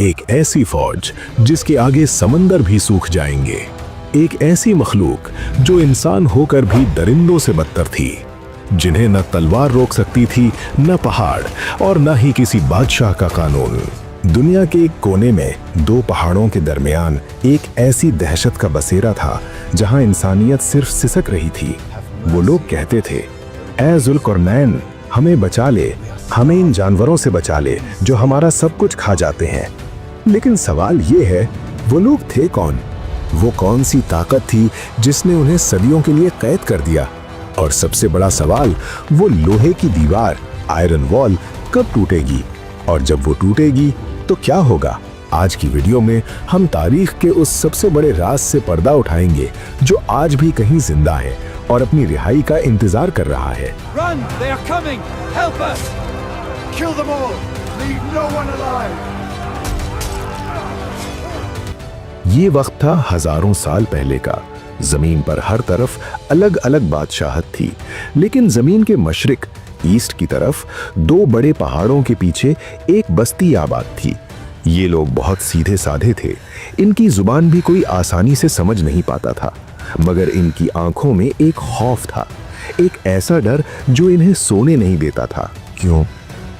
एक ऐसी फौज जिसके आगे समंदर भी सूख जाएंगे, एक ऐसी मखलूक जो इंसान होकर भी दरिंदों से बदतर थी, जिन्हें न तलवार रोक सकती थी, न पहाड़ और न ही किसी बादशाह का कानून। दुनिया के एक कोने में दो पहाड़ों के दरमियान एक ऐसी दहशत का बसेरा था जहां इंसानियत सिर्फ सिसक रही थी। वो लोग कहते थे, ऐ ज़ुल्करनैन, हमें बचा ले, हमें इन जानवरों से बचा ले जो हमारा सब कुछ खा जाते हैं। लेकिन सवाल ये है, वो लोग थे कौन? वो कौन सी ताकत थी जिसने उन्हें सदियों के लिए कैद कर दिया? और सबसे बड़ा सवाल, वो लोहे की दीवार, आयरन वॉल कब टूटेगी? और जब वो टूटेगी तो क्या होगा? आज की वीडियो में हम तारीख के उस सबसे बड़े राज से पर्दा उठाएंगे जो आज भी कहीं जिंदा है और अपनी रिहाई का इंतजार कर रहा है। Run! They are coming! Help us! Kill them all! Leave no one alive! ये वक्त था हजारों साल पहले का। जमीन पर हर तरफ अलग अलग बादशाहत थी, लेकिन जमीन के मशरिक ईस्ट की तरफ दो बड़े पहाड़ों के पीछे एक बस्ती आबाद थी। ये लोग बहुत सीधे साधे थे, इनकी जुबान भी कोई आसानी से समझ नहीं पाता था, मगर इनकी आंखों में एक खौफ था, एक ऐसा डर जो इन्हें सोने नहीं देता था। क्यों?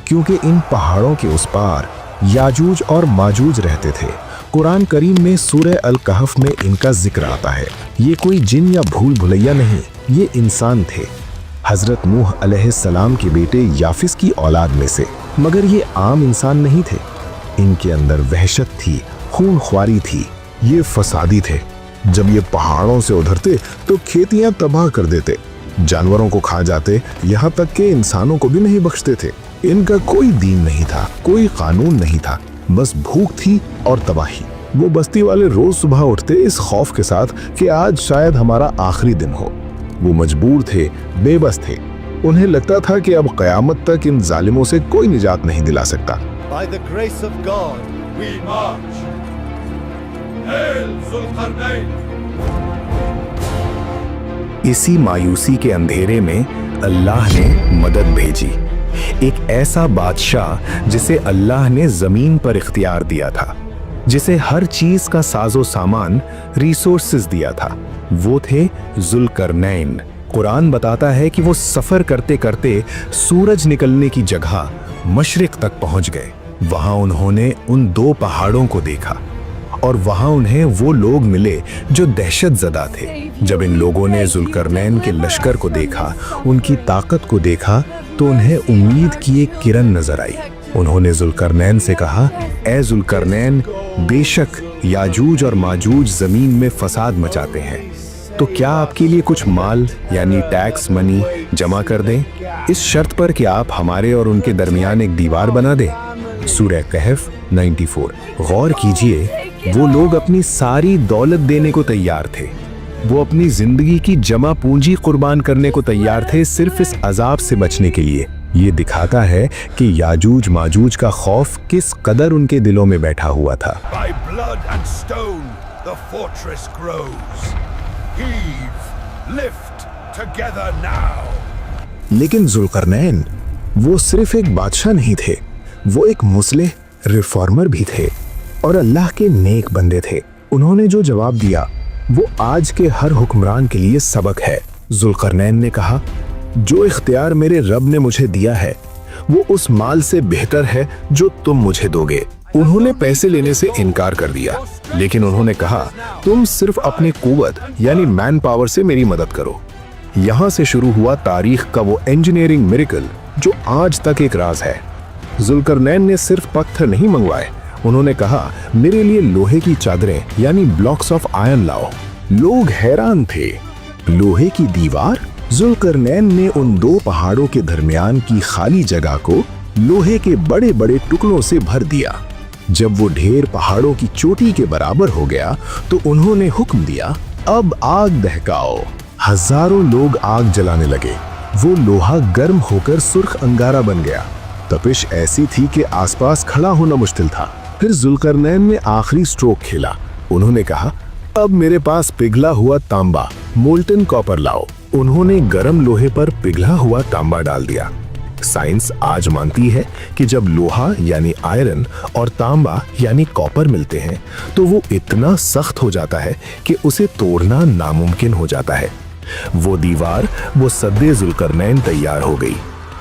क्योंकि इन पहाड़ों के उस पार याजूज और माजूज रहते थे। कुरान करीम में सूरह अल कहफ में इनका जिक्र आता है। ये कोई जिन या भूल भुलैया नहीं, ये इंसान थे, हजरत नूह अलैहिस्सलाम के बेटे याफिस की औलाद में से। मगर ये आम इंसान नहीं थे, इनके अंदर वहशत थी, खूनख्वारी थी। ये फसादी थे। जब ये पहाड़ों से उतरते तो खेतियां तबाह कर देते, जानवरों को खा जाते, यहाँ तक कि इंसानों को भी नहीं बख्शते थे। इनका कोई दीन नहीं था, कोई कानून नहीं था, बस भूख थी और तबाही। वो बस्ती वाले रोज सुबह उठते इस खौफ के साथ कि आज शायद हमारा आखिरी दिन हो। वो मजबूर थे, बेबस थे। उन्हें लगता था कि अब क़यामत तक इन जालिमों से कोई निजात नहीं दिला सकता। By the grace of God, we march. Hail Zulqarnain! इसी मायूसी के अंधेरे में अल्लाह ने मदद भेजी। एक ऐसा बादशाह जिसे अल्लाह ने जमीन पर इख्तियार दिया था, जिसे हर चीज का साजो सामान, रिसोर्सेज दिया था। वो थे ज़ुल्करनैन। कुरान बताता है कि वो सफर करते करते सूरज निकलने की जगह मशरिक तक पहुंच गए। वहां उन्होंने उन दो पहाड़ों को देखा और वहां उन्हें वो लोग मिले जो दहशत ज़दा थे। जब इन लोगों ने ज़ुल्करनैन के लश्कर को देखा, उनकी ताकत को देखा, तो उन्हें उम्मीद की एक किरण नजर आई। उन्होंने ज़ुल्करनैन से कहा, ऐ ज़ुल्करनैन, बेशक याजूज और माजूज जमीन में फसाद मचाते हैं, तो क्या आपके लिए कुछ माल यानी टैक्स मनी जमा कर दें, इस शर्त पर कि आप हमारे और उनके दरमियान एक दीवार बना दें। सूरह कहफ 94। गौर कीजिए, वो लोग अपनी सारी दौलत देने को तैयार थे, वो अपनी जिंदगी की जमा पूंजी कुर्बान करने को तैयार थे सिर्फ इस अजाब से बचने के लिए। ये दिखाता है कि याजूज माजूज का खौफ किस कदर उनके दिलों में बैठा हुआ था। By blood and stone, the fortress grows. Heave, lift, together now. लेकिन ज़ुल्करनैन वो सिर्फ एक बादशाह नहीं थे, वो एक मुस्लिह रिफॉर्मर भी थे और अल्लाह के नेक बंदे थे। उन्होंने जो जवाब दिया वो आज के हर हुक्मरान के लिए सबक है। ज़ुल्करनैन ने कहा, जो इख्तियार मेरे रब ने मुझे दिया है वो उस माल से बेहतर है जो तुम मुझे दोगे। उन्होंने पैसे लेने से इनकार कर दिया, लेकिन उन्होंने कहा, तुम सिर्फ अपनी कुव्वत यानी मैन पावर से मेरी मदद करो। यहाँ से शुरू हुआ तारीख का वो इंजीनियरिंग मिरेकल जो आज तक एक राज है। ज़ुल्करनैन ने सिर्फ पत्थर नहीं मंगवाए, उन्होंने कहा, मेरे लिए लोहे की चादरें यानी ब्लॉक्स ऑफ आयरन लाओ। लोग हैरान थे, लोहे की दीवार? ज़ुल्करनैन ने उन दो पहाड़ों के दरमियान की खाली जगह को लोहे के बड़े बड़े टुकड़ों से भर दिया। जब वो ढेर पहाड़ों की चोटी के बराबर हो गया तो उन्होंने हुक्म दिया, अब आग दहकाओ। हजारों लोग आग जलाने लगे। वो लोहा गर्म होकर सुर्ख अंगारा बन गया। तपिश ऐसी थी कि आसपास खड़ा होना मुश्किल था। फिर ज़ुल्करनैन ने आखिरी स्ट्रोक खेला। उन्होंने कहा, अब मेरे पास पिघला हुआ तांबा, मोल्टन कॉपर लाओ। उन्होंने गरम लोहे पर पिघला हुआ तांबा डाल दिया। साइंस आज मानती है कि जब लोहा यानी आयरन और तांबा यानी कॉपर मिलते हैं तो वो इतना सख्त हो जाता है कि उसे तोड़ना नामुमकिन हो जाता है। वो दीवार, वो सद्दे जुल्करनैन तैयार हो गई।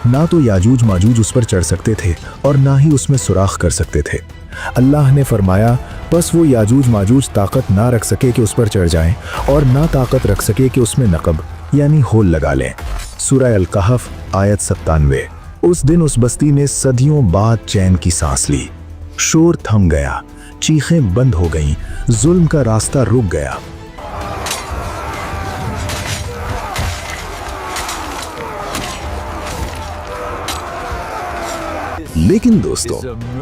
ना तो याजूज माजूज उस पर चढ़ सकते थे और ना ही उसमें सुराख कर सकते थे। अल्लाह ने फरमाया, बस वो याजूज माजूज ताकत ना रख सके कि उस पर चढ़ जाएं और ना ताकत रख सके कि उसमें नकब यानी होल लगा लें। सूरह अल कहफ आयत 97। उस दिन उस बस्ती ने सदियों बाद चैन की सांस ली। शोर थम गया, चीखें बंद हो गईं, जुल्म का रास्ता रुक गया। लेकिन दोस्तों,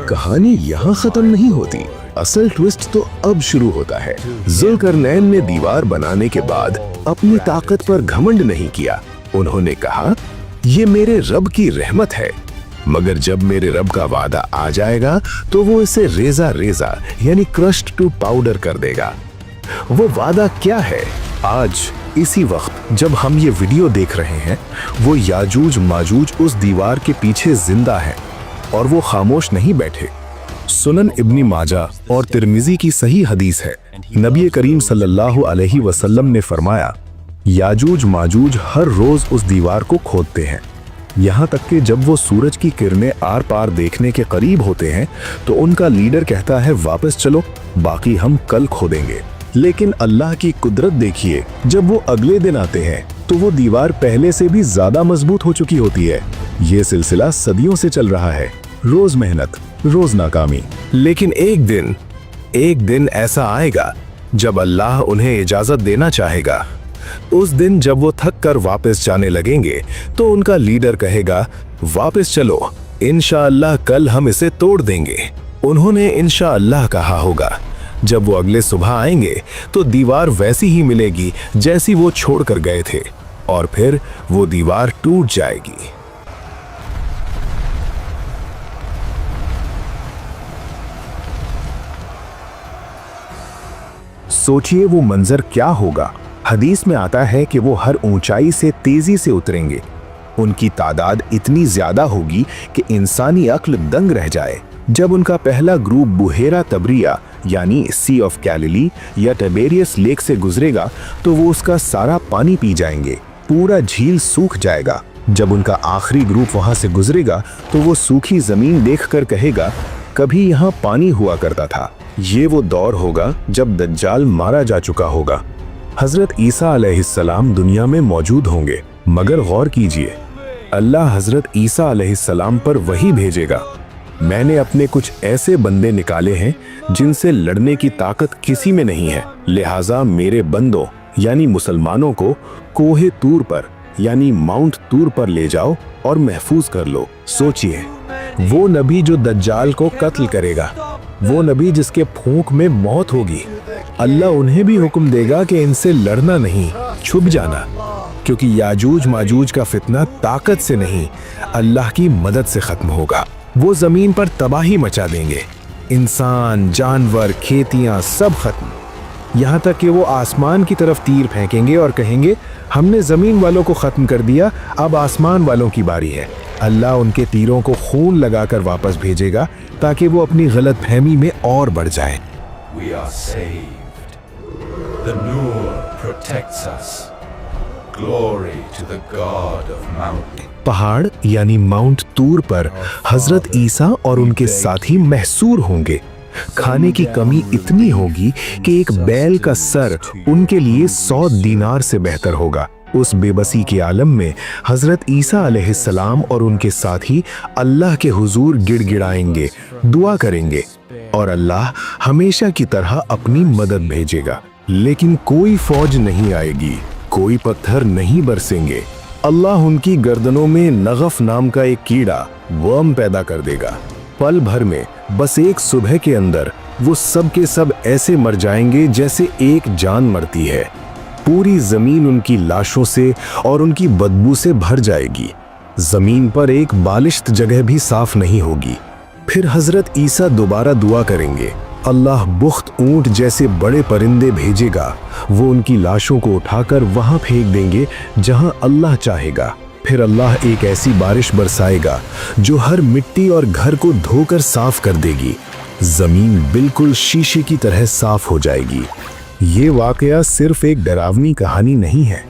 कहानी यहाँ खत्म नहीं होती। असल ट्विस्ट तो अब शुरू होता है। जुल्करनैन ने दीवार बनाने के बाद अपनी ताकत पर घमंड नहीं किया। उन्होंने कहा, ये मेरे रब की रहमत है, मगर जब मेरे रब का वादा आ जाएगा तो वो इसे रेजा रेजा यानी क्रश्ड टू पाउडर कर देगा। वो वादा क्या है? आज इसी वक्त जब हम ये वीडियो देख रहे हैं, वो याजूज माजूज उस दीवार के पीछे जिंदा है और वो खामोश नहीं बैठे। सुनन इब्नी माजा और तिर्मिजी की सही हदीस है, नबी करीम सल्लल्लाहु अलैहि वसल्लम ने फरमाया, याजूज माजूज हर रोज उस दीवार को खोदते हैं, यहाँ तक कि जब वो सूरज की किरणें आर पार देखने के करीब होते हैं तो उनका लीडर कहता है, वापस चलो, बाकी हम कल खोदेंगे। लेकिन अल्लाह की कुदरत देखिए, जब वो अगले दिन आते हैं तो वो दीवार पहले से भी ज्यादा मजबूत हो चुकी होती है। ये सिलसिला सदियों से चल रहा है, रोज मेहनत, रोज नाकामी। लेकिन एक दिन ऐसा आएगा जब अल्लाह उन्हें इजाजत देना चाहेगा। उस दिन जब वो थक कर वापस जाने लगेंगे तो उनका लीडर कहेगा, वापस चलो, इंशाअल्लाह कल हम इसे तोड़ देंगे। उन्होंने इंशाअल्लाह कहा होगा। जब वो अगले सुबह आएंगे तो दीवार वैसी ही मिलेगी जैसी वो छोड़ कर गए थे और फिर वो दीवार टूट जाएगी। सोचिए वो मंजर क्या होगा। हदीस में आता है कि वो हर ऊंचाई से तेजी से उतरेंगे। उनकी तादाद इतनी ज्यादा होगी कि इंसानी अक्ल दंग रह जाए। जब उनका पहला ग्रुप बुहेरा तबरिया यानी सी ऑफ गैलिली या टिबेरियस लेक से गुजरेगा तो वो उसका सारा पानी पी जाएंगे, पूरा झील सूख जाएगा। जब उनका आखिरी ग्रुप वहां से गुजरेगा तो वो सूखी जमीन देखकर कहेगा, कभी यहाँ पानी हुआ करता था। ये वो दौर होगा जब दज्जाल मारा जा चुका होगा। हजरत ईसा अलैहिस्सलाम दुनिया में मौजूद होंगे, मगर गौर कीजिए, अल्लाह हजरत ईसा अलैहिस्सलाम पर वही भेजेगा। मैंने अपने कुछ ऐसे बंदे निकाले हैं जिनसे लड़ने की ताकत किसी में नहीं है, लिहाजा मेरे बंदों यानी मुसलमानों को कोहे तूर पर यानी माउंट तूर पर ले जाओ और महफूज कर लो। सोचिए, वो नबी जो दज्जाल को कत्ल करेगा, वो नबी जिसके फूंक में मौत होगी, अल्लाह उन्हें भी हुक्म देगा कि इनसे लड़ना नहीं, छुप जाना, क्योंकि याजूज माजूज का फितना ताकत से नहीं, अल्लाह की मदद से खत्म होगा। वो जमीन पर तबाही मचा देंगे, इंसान, जानवर, खेतियां सब खत्म। यहाँ तक कि वो आसमान की तरफ तीर फेंकेंगे और कहेंगे, हमने जमीन वालों को खत्म कर दिया, अब आसमान वालों की बारी है। अल्लाह उनके तीरों को खून लगाकर वापस भेजेगा ताकि वो अपनी गलतफहमी में और बढ़ जाएं। We are saved. The Nur protects us. Glory to the God of mountain. पहाड़ यानी माउंट तूर पर हजरत ईसा और उनके साथी महसूर होंगे। खाने की कमी इतनी होगी कि एक बैल का सर उनके लिए 100 दीनार से बेहतर होगा। उस बेबसी के आलम में हजरत ईसा अलैहिस्सलाम और उनके साथी अल्लाह के हुजूर गिड़गिड़ाएंगे, दुआ करेंगे और अल्लाह हमेशा की तरह अपनी मदद भेजेगा। लेकिन कोई फौज नहीं आएगी, कोई पत्थर नहीं बरसेंगे। अल्लाह उनकी गर्दनों में नगफ नाम का एक कीड़ा वर्म पैदा कर देगा। पल भर में, बस एक सुबह के अंदर वो सब के सब ऐसे मर जाएंगे जैसे एक जान मरती है। पूरी जमीन उनकी लाशों से और उनकी बदबू से भर जाएगी। जमीन पर एक बालिश्त जगह भी साफ नहीं होगी। फिर हजरत ईसा दोबारा दुआ करेंगे। अल्लाह बुख्त ऊंट जैसे बड़े परिंदे भेजेगा। वो उनकी लाशों को उठाकर वहां फेंक देंगे जहां अल्लाह चाहेगा। फिर अल्लाह एक ऐसी बारिश बरसाएगा जो हर मिट्टी और घर को धोकर साफ कर देगी। जमीन बिल्कुल शीशे की तरह साफ हो जाएगी। ये वाकया सिर्फ एक डरावनी कहानी नहीं है,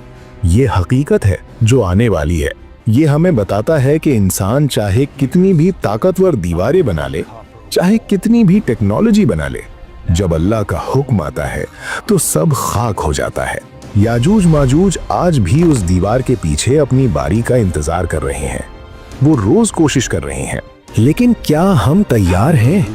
ये हकीकत है जो आने वाली है। ये हमें बताता है कि इंसान चाहे कितनी भी ताकतवर दीवारें बना ले, चाहे कितनी भी टेक्नोलॉजी बना ले, जब अल्लाह का हुक्म आता है तो सब खाक हो जाता है। याजूज माजूज आज भी उस दीवार के पीछे अपनी बारी का इंतजार कर रहे हैं। वो रोज कोशिश कर रहे हैं, लेकिन क्या हम तैयार हैं?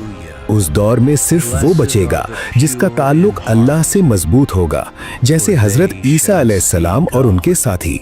उस दौर में सिर्फ वो बचेगा जिसका ताल्लुक अल्लाह से मजबूत होगा, जैसे हजरत ईसा अलैहिस्सलाम और उनके साथी।